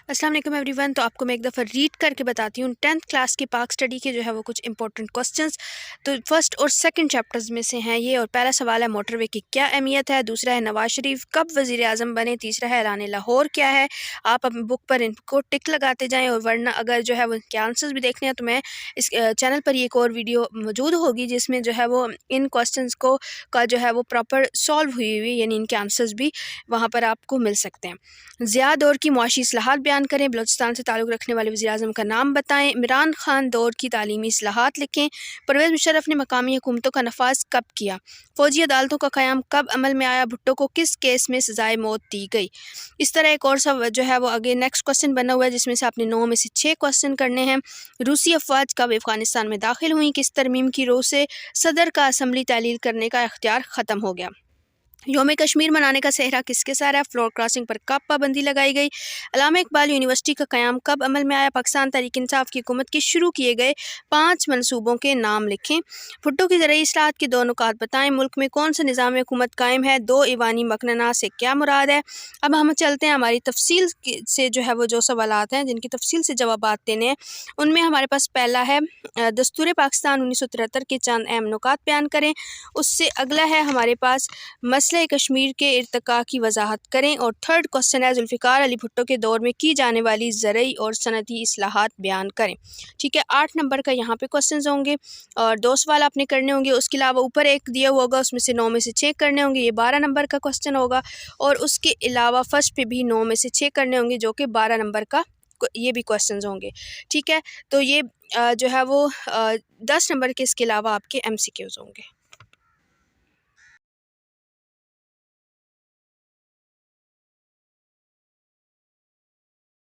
अस्सलाम वालेकुम एवरीवन। तो आपको मैं एक दफ़ा रीड करके बताती हूँ 10th क्लास के पाक स्टडी के जो है वो कुछ इंपॉर्टेंट क्वेश्चंस। तो फर्स्ट और सेकंड चैप्टर्स में से हैं ये। और पहला सवाल है मोटरवे की क्या अहमियत है, दूसरा है नवाज शरीफ कब वज़ीर आज़म बने, तीसरा है ऐलान लाहौर क्या है। आप अपनी बुक पर इनको टिक लगाते जाएँ, और वरना अगर जो है वो इनके आंसर्स भी देखने हैं तो मैं इस चैनल पर एक और वीडियो मौजूद होगी जिसमें जो है वो इन क्वेश्चंस को का जो है वो प्रॉपर सॉल्व हुई हुई यानी इनके आंसर्स भी वहाँ पर आपको मिल सकते हैं। ज़िया दौर की मुआशी इस्लाहात बयान करें, बलूचिस्तान से ताल्लुक़ रखने वाले वज़ीर आज़म का नाम बताएं, इमरान खान दौर की तालीमी इस्लाहात लिखें, परवेज़ मुशर्रफ ने मकामी हुकूमतों का नफाज कब किया, फ़ौजी अदालतों का क़याम कब अमल में आया, भुट्टो को किस केस में सज़ाए मौत दी गई। इस तरह एक और सब जो है वो आगे नेक्स्ट क्वेश्चन बना हुआ है जिसमें से आपने 9 में से 6 क्वेश्चन करने हैं। रूसी अफवाज कब अफ़गानिस्तान में दाखिल हुई, किस तरमीम की रो से सदर का असम्बली तहलील करने का इख्तियार ख़त्म हो गया। योम कश्मीर मनाने का सेहरा किसके सारा है, फ्लोर क्रॉसिंग पर कब पाबंदी लगाई गई, अल्लामा इकबाल यूनिवर्सिटी का क़याम कब अमल में आया, पाकिस्तान तहरीक इंसाफ की हुकूमत के शुरू किए गए 5 मनसूबों के नाम लिखें, भुट्टो की ज़रई इस्लाहत के 2 नुकात बताएं, मुल्क में कौन सा निज़ाम हुकूमत कायम है, 2 ईवानी मकनना से क्या मुराद है। अब हम चलते हैं हमारी तफसील से जो है वो जो सवालात हैं जिनकी तफसील से जवाबात देने हैं। उनमें हमारे पास पहला है दस्तूर पाकिस्तान 1973 के चंद अहम नुकात बयान करें। उससे अगला है हमारे पास मसले कश्मीर के इर्तिका की वजाहत करें। और थर्ड क्वेश्चन है जुल्फ़िकार अली भुट्टो के दौर में की जाने वाली ज़रई और सनती इस्लाहात बयान करें। ठीक है, 8 नंबर का यहाँ पे क्वेश्चंस होंगे और 2 सवाल आपने करने होंगे। उसके अलावा ऊपर एक दिया हुआ होगा उसमें से 9 में से 6 करने होंगे, ये 12 नंबर का क्वेश्चन होगा। और उसके अलावा फर्स्ट पे भी 9 में से 6 करने होंगे जो कि 12 नंबर का ये भी क्वेश्चंस होंगे। ठीक है, तो ये जो है वो 10 नंबर के इसके अलावा आपके MCQs होंगे।